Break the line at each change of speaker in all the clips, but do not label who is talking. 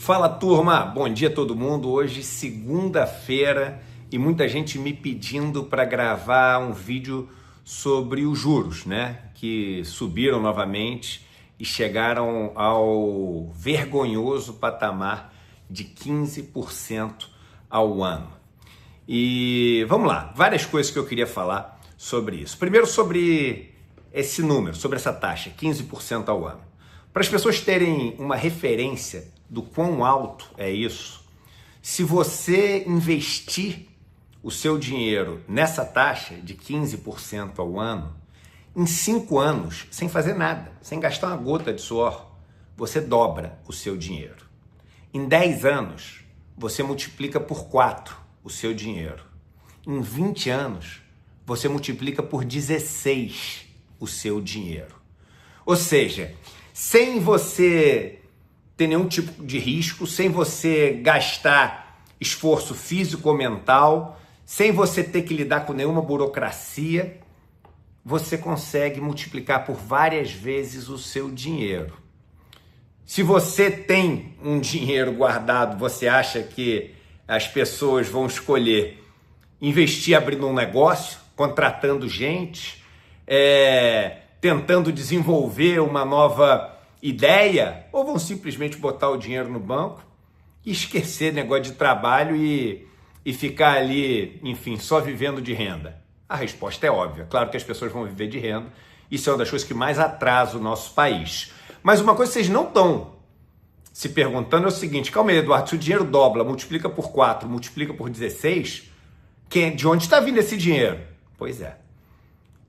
Fala turma, bom dia a todo mundo. Hoje segunda-feira e muita gente me pedindo para gravar um vídeo sobre os juros, né? Que subiram novamente e chegaram ao vergonhoso patamar de 15% ao ano. E vamos lá, várias coisas que eu queria falar sobre isso. Primeiro sobre esse número, sobre essa taxa, 15% ao ano. Para as pessoas terem uma referência do quão alto é isso, se você investir o seu dinheiro nessa taxa de 15% ao ano, em 5 anos, sem fazer nada, sem gastar uma gota de suor, você dobra o seu dinheiro. Em 10 anos, você multiplica por 4 o seu dinheiro. Em 20 anos, você multiplica por 16 o seu dinheiro. Ou seja, sem você ter nenhum tipo de risco, sem você gastar esforço físico ou mental, sem você ter que lidar com nenhuma burocracia, você consegue multiplicar por várias vezes o seu dinheiro. Se você tem um dinheiro guardado, você acha que as pessoas vão escolher investir abrindo um negócio, contratando gente, tentando desenvolver uma nova ideia, ou vão simplesmente botar o dinheiro no banco e esquecer negócio de trabalho e ficar ali, enfim, só vivendo de renda? A resposta é óbvia. Claro que as pessoas vão viver de renda. Isso é uma das coisas que mais atrasa o nosso país. Mas uma coisa que vocês não estão se perguntando é o seguinte: calma aí, Eduardo, se o dinheiro dobra, multiplica por 4, multiplica por 16, de onde está vindo esse dinheiro? Pois é,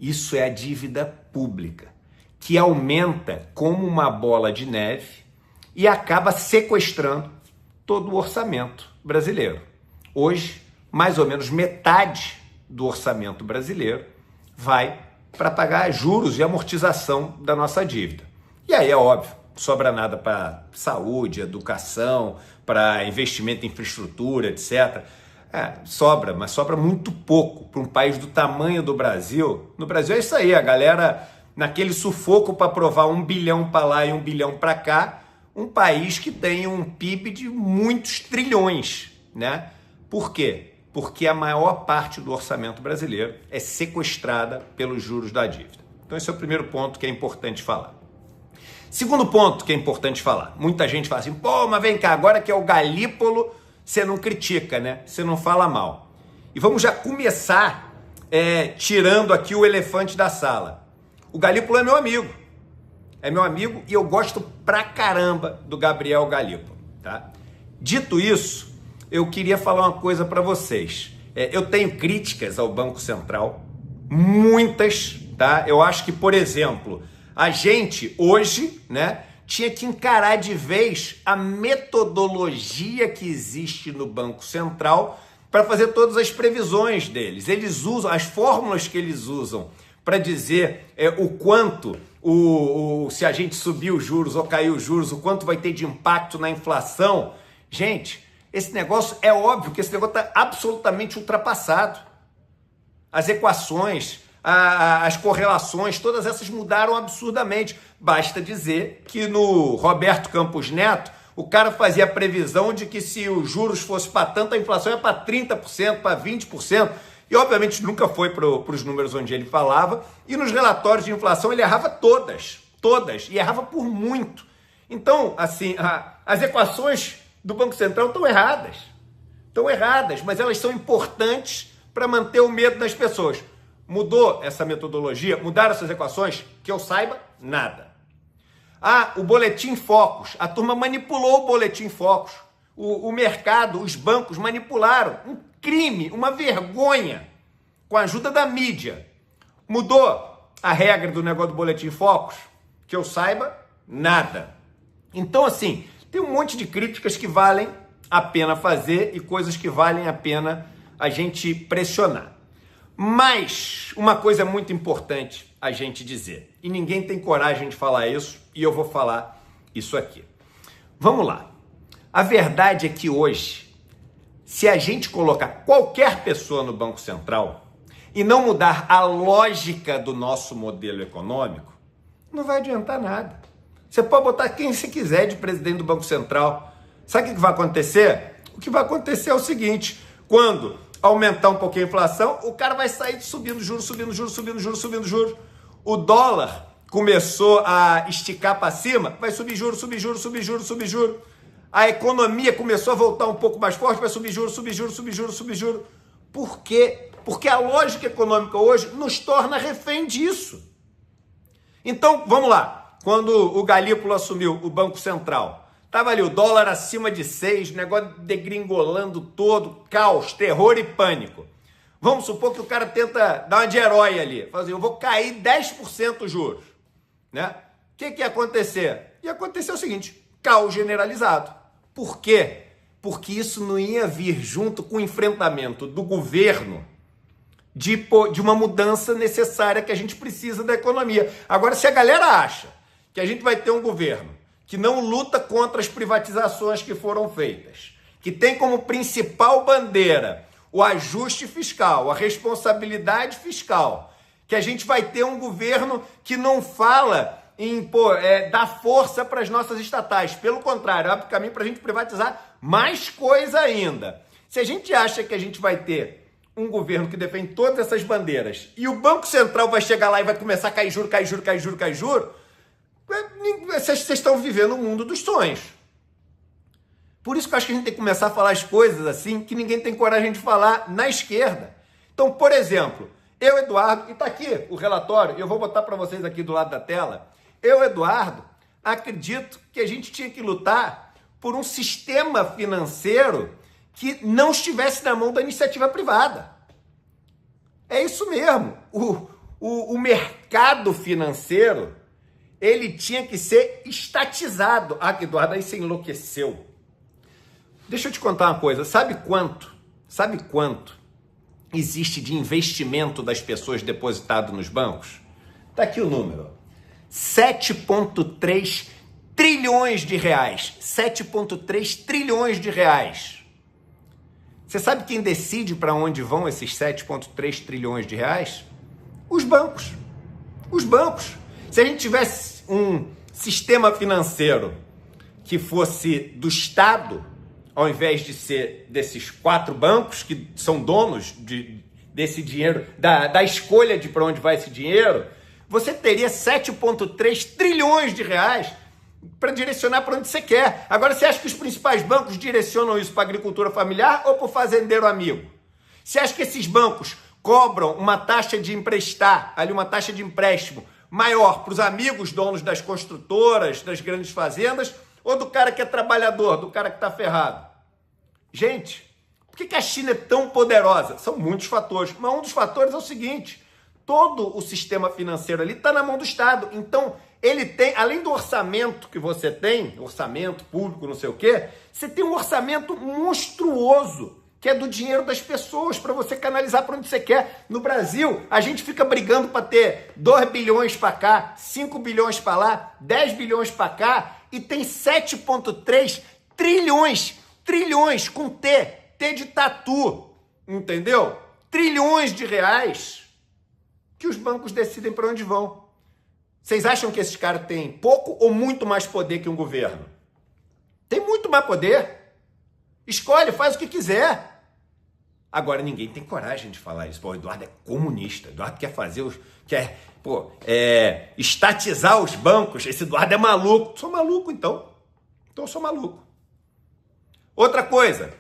isso é a dívida pública, que aumenta como uma bola de neve e acaba sequestrando todo o orçamento brasileiro. Hoje, mais ou menos metade do orçamento brasileiro vai para pagar juros e amortização da nossa dívida. E aí é óbvio, não sobra nada para saúde, educação, para investimento em infraestrutura, etc. Sobra, mas sobra muito pouco para um país do tamanho do Brasil. No Brasil é isso aí, a galera naquele sufoco para aprovar 1 bilhão para lá e 1 bilhão para cá, um país que tem um PIB de muitos trilhões, né? Por quê? Porque a maior parte do orçamento brasileiro é sequestrada pelos juros da dívida. Então esse é o primeiro ponto que é importante falar. Segundo ponto que é importante falar, muita gente fala assim, pô, mas vem cá, agora que é o Galípolo, você não critica, né? Você não fala mal. E vamos já começar tirando aqui o elefante da sala. O Galípolo é meu amigo. É meu amigo e eu gosto pra caramba do Gabriel Galípolo, tá? Dito isso, eu queria falar uma coisa para vocês. Eu tenho críticas ao Banco Central, muitas, tá? Eu acho que, por exemplo, a gente hoje, né, tinha que encarar de vez a metodologia que existe no Banco Central para fazer todas as previsões deles. Eles usam as fórmulas que eles usam para dizer o quanto, se a gente subir os juros ou cair os juros, o quanto vai ter de impacto na inflação. Gente, esse negócio, é óbvio que esse negócio está absolutamente ultrapassado. As equações, as correlações, todas essas mudaram absurdamente. Basta dizer que no Roberto Campos Neto, o cara fazia a previsão de que se os juros fossem para tanto, a inflação ia para 30%, para 20%. E obviamente nunca foi para os números onde ele falava. E nos relatórios de inflação ele errava todas. E errava por muito. Então, assim, as equações do Banco Central estão erradas, mas elas são importantes para manter o medo das pessoas. Mudou essa metodologia? Mudaram essas equações? Que eu saiba, nada. O Boletim Focus. A turma manipulou o Boletim Focus. O mercado, os bancos manipularam. Um crime, uma vergonha, com a ajuda da mídia. Mudou a regra do negócio do Boletim Focus? Que eu saiba, nada. Então, assim, tem um monte de críticas que valem a pena fazer e coisas que valem a pena a gente pressionar. Mas uma coisa muito importante a gente dizer, e ninguém tem coragem de falar isso, e eu vou falar isso aqui. Vamos lá. A verdade é que hoje, se a gente colocar qualquer pessoa no Banco Central e não mudar a lógica do nosso modelo econômico, não vai adiantar nada. Você pode botar quem você quiser de presidente do Banco Central. Sabe o que vai acontecer? O que vai acontecer é o seguinte, quando aumentar um pouquinho a inflação, o cara vai sair subindo juros, subindo juros, subindo juros, subindo juros. O dólar começou a esticar para cima, vai subir juros, subir juros, subir juros, subir juros. A economia começou a voltar um pouco mais forte, vai subir juros, subir juros, subir juros, subir juros. Por quê? Porque a lógica econômica hoje nos torna refém disso. Então, vamos lá. Quando o Galípolo assumiu o Banco Central, estava ali o dólar acima de 6, o negócio degringolando todo, caos, terror e pânico. Vamos supor que o cara tenta dar uma de herói ali. Fala assim, eu vou cair 10% os juros. Né? O que ia acontecer? Ia acontecer o seguinte, caos generalizado. Por quê? Porque isso não ia vir junto com o enfrentamento do governo de uma mudança necessária que a gente precisa da economia. Agora, se a galera acha que a gente vai ter um governo que não luta contra as privatizações que foram feitas, que tem como principal bandeira o ajuste fiscal, a responsabilidade fiscal, que a gente vai ter um governo que não fala em dar força para as nossas estatais. Pelo contrário, abre o caminho para a gente privatizar mais coisa ainda. Se a gente acha que a gente vai ter um governo que defende todas essas bandeiras e o Banco Central vai chegar lá e vai começar a cair juro, cair juro, cair juro, cair juro, vocês estão vivendo o mundo dos sonhos. Por isso que eu acho que a gente tem que começar a falar as coisas assim que ninguém tem coragem de falar na esquerda. Então, por exemplo, eu, Eduardo, e está aqui o relatório, eu vou botar para vocês aqui do lado da tela, eu, Eduardo, acredito que a gente tinha que lutar por um sistema financeiro que não estivesse na mão da iniciativa privada. É isso mesmo. O mercado financeiro, ele tinha que ser estatizado. Ah, Eduardo, aí você enlouqueceu. Deixa eu te contar uma coisa. Sabe quanto existe de investimento das pessoas depositado nos bancos? Tá aqui o número. 7,3 trilhões de reais. 7,3 trilhões de reais. Você sabe quem decide para onde vão esses 7,3 trilhões de reais? Os bancos. Os bancos. Se a gente tivesse um sistema financeiro que fosse do Estado, ao invés de ser desses 4 bancos que são donos desse dinheiro, da escolha de para onde vai esse dinheiro, você teria 7,3 trilhões de reais para direcionar para onde você quer. Agora, você acha que os principais bancos direcionam isso para a agricultura familiar ou para o fazendeiro amigo? Você acha que esses bancos cobram uma taxa de emprestar, ali uma taxa de empréstimo maior para os amigos donos das construtoras, das grandes fazendas, ou do cara que é trabalhador, do cara que está ferrado? Gente, por que a China é tão poderosa? São muitos fatores, mas um dos fatores é o seguinte, todo o sistema financeiro ali está na mão do Estado. Então, ele tem, além do orçamento que você tem, orçamento público, não sei o quê, você tem um orçamento monstruoso, que é do dinheiro das pessoas, para você canalizar para onde você quer. No Brasil, a gente fica brigando para ter 2 bilhões para cá, 5 bilhões para lá, 10 bilhões para cá, e tem 7,3 trilhões com T de tatu, entendeu? Trilhões de reais que os bancos decidem para onde vão. Vocês acham que esses caras têm pouco ou muito mais poder que um governo? Tem muito mais poder. Escolhe, faz o que quiser. Agora, ninguém tem coragem de falar isso. Pô, o Eduardo é comunista. O Eduardo quer fazer estatizar os bancos. Esse Eduardo é maluco. Sou maluco, então. Então, eu sou maluco. Outra coisa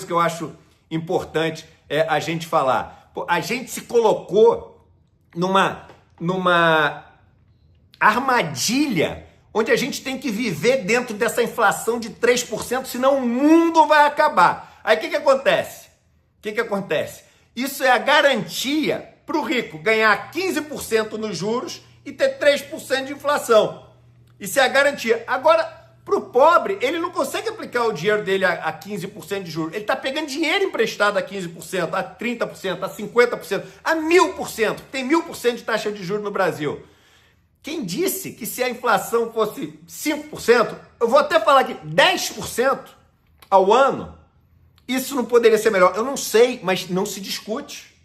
que eu acho importante é a gente falar. Pô, a gente se colocou numa armadilha onde a gente tem que viver dentro dessa inflação de 3%, senão o mundo vai acabar. Aí o que acontece? Isso é a garantia para o rico ganhar 15% nos juros e ter 3% de inflação. Isso é a garantia. Agora, para o pobre, ele não consegue aplicar o dinheiro dele a 15% de juros. Ele está pegando dinheiro emprestado a 15%, a 30%, a 50%, a 1000%. Tem 1000% de taxa de juros no Brasil. Quem disse que se a inflação fosse 5%, eu vou até falar aqui, 10% ao ano, isso não poderia ser melhor. Eu não sei, mas não se discute.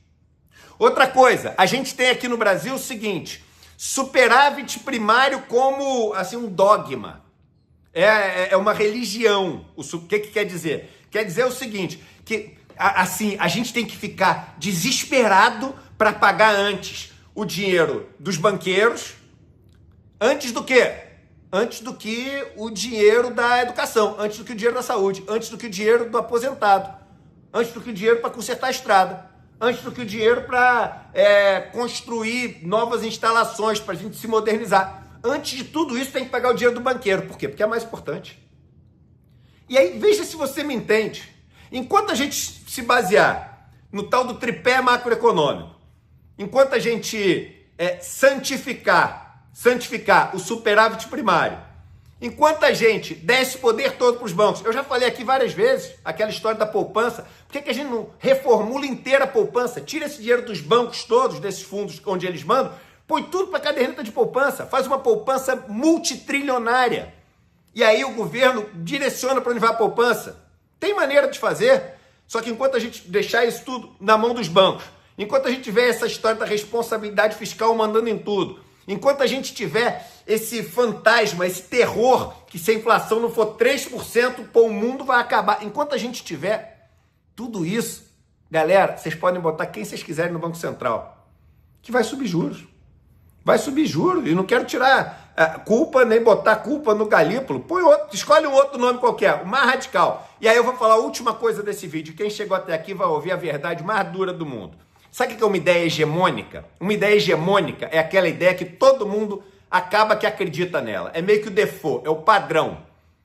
Outra coisa, a gente tem aqui no Brasil o seguinte, superávit primário como assim, um dogma. É uma religião. O que quer dizer? Quer dizer o seguinte, que assim, a gente tem que ficar desesperado para pagar antes o dinheiro dos banqueiros, antes do quê? Antes do que o dinheiro da educação, antes do que o dinheiro da saúde, antes do que o dinheiro do aposentado, antes do que o dinheiro para consertar a estrada, antes do que o dinheiro para construir novas instalações, para a gente se modernizar. Antes de tudo isso, tem que pagar o dinheiro do banqueiro. Por quê? Porque é mais importante. E aí, veja se você me entende. Enquanto a gente se basear no tal do tripé macroeconômico, enquanto a gente santificar o superávit primário, enquanto a gente der esse poder todo para os bancos, eu já falei aqui várias vezes, aquela história da poupança, por que a gente não reformula inteira a poupança, tira esse dinheiro dos bancos todos, desses fundos onde eles mandam, põe tudo para a caderneta de poupança, faz uma poupança multitrilionária. E aí o governo direciona para onde vai a poupança. Tem maneira de fazer, só que enquanto a gente deixar isso tudo na mão dos bancos, enquanto a gente tiver essa história da responsabilidade fiscal mandando em tudo, enquanto a gente tiver esse fantasma, esse terror, que se a inflação não for 3%, pô, o mundo vai acabar. Enquanto a gente tiver tudo isso, galera, vocês podem botar quem vocês quiserem no Banco Central, que vai subir juros. Vai subir juros, e não quero tirar culpa, nem botar culpa no Galípolo. Põe outro, escolhe um outro nome qualquer, o mais radical. E aí eu vou falar a última coisa desse vídeo. Quem chegou até aqui vai ouvir a verdade mais dura do mundo. Sabe o que é uma ideia hegemônica? Uma ideia hegemônica é aquela ideia que todo mundo acaba que acredita nela. É meio que o default, é o padrão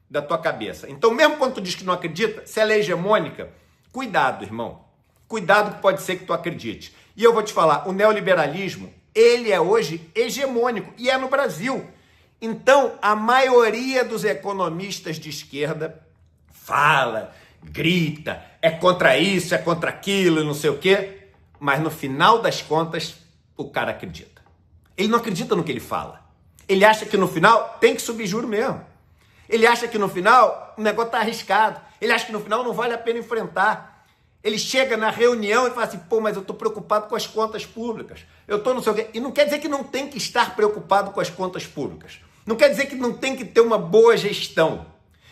da tua cabeça. Então, mesmo quando tu diz que não acredita, se ela é hegemônica, cuidado, irmão. Cuidado que pode ser que tu acredite. E eu vou te falar, o neoliberalismo, ele é hoje hegemônico, e é no Brasil. Então, a maioria dos economistas de esquerda fala, grita, é contra isso, é contra aquilo, não sei o quê, mas no final das contas, o cara acredita. Ele não acredita no que ele fala. Ele acha que no final tem que subir juro mesmo. Ele acha que no final o negócio está arriscado. Ele acha que no final não vale a pena enfrentar. Ele chega na reunião e fala assim, pô, mas eu estou preocupado com as contas públicas. Eu estou não sei o quê. E não quer dizer que não tem que estar preocupado com as contas públicas. Não quer dizer que não tem que ter uma boa gestão.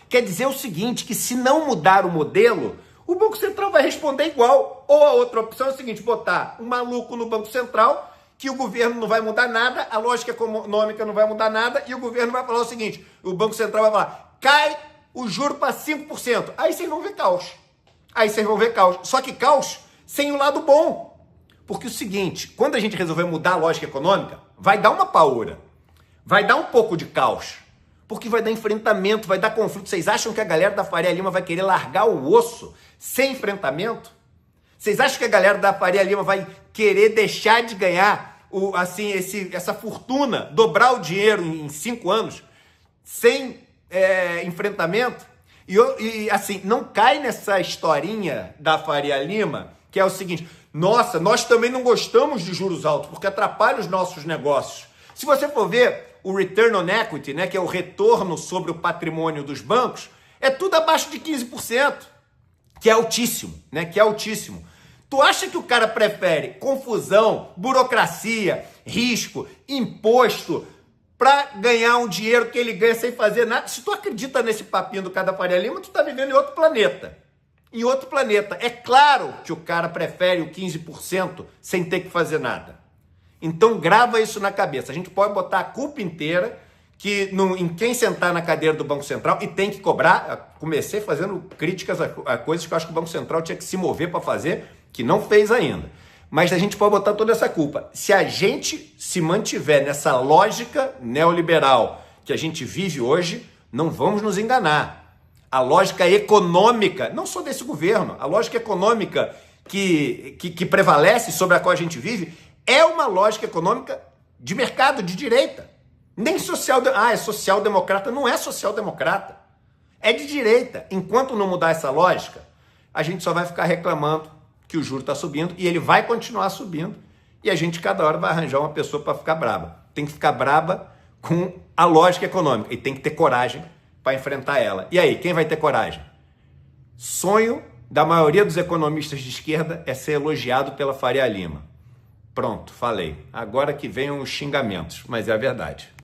Quer dizer o seguinte, que se não mudar o modelo, o Banco Central vai responder igual. Ou a outra opção é o seguinte, botar um maluco no Banco Central, que o governo não vai mudar nada, a lógica econômica não vai mudar nada, e o governo vai falar o seguinte, o Banco Central vai falar, cai o juro para 5%. Aí vocês vão ver caos. Só que caos sem o lado bom. Porque é o seguinte, quando a gente resolver mudar a lógica econômica, vai dar uma paura. Vai dar um pouco de caos. Porque vai dar enfrentamento, vai dar conflito. Vocês acham que a galera da Faria Lima vai querer largar o osso sem enfrentamento? Vocês acham que a galera da Faria Lima vai querer deixar de ganhar essa fortuna, dobrar o dinheiro em 5 anos, sem enfrentamento? E assim, não cai nessa historinha da Faria Lima, que é o seguinte, nossa, nós também não gostamos de juros altos, porque atrapalha os nossos negócios. Se você for ver o return on equity, né, que é o retorno sobre o patrimônio dos bancos, é tudo abaixo de 15%, que é altíssimo, né, que é altíssimo. Tu acha que o cara prefere confusão, burocracia, risco, imposto, para ganhar um dinheiro que ele ganha sem fazer nada? Se tu acredita nesse papinho do cara da Faria Lima, tu tá vivendo em outro planeta. Em outro planeta. É claro que o cara prefere o 15% sem ter que fazer nada. Então grava isso na cabeça. A gente pode botar a culpa inteira em quem sentar na cadeira do Banco Central e tem que cobrar. Comecei fazendo críticas a coisas que eu acho que o Banco Central tinha que se mover para fazer, que não fez ainda. Mas a gente pode botar toda essa culpa. Se a gente se mantiver nessa lógica neoliberal que a gente vive hoje, não vamos nos enganar. A lógica econômica, não só desse governo, a lógica econômica que prevalece sobre a qual a gente vive, é uma lógica econômica de mercado, de direita. Nem é social-democrata. Não é social-democrata. É de direita. Enquanto não mudar essa lógica, a gente só vai ficar reclamando que o juro está subindo e ele vai continuar subindo. E a gente, cada hora, vai arranjar uma pessoa para ficar braba. Tem que ficar braba com a lógica econômica e tem que ter coragem para enfrentar ela. E aí, quem vai ter coragem? Sonho da maioria dos economistas de esquerda é ser elogiado pela Faria Lima. Pronto, falei. Agora que venham os xingamentos, mas é a verdade.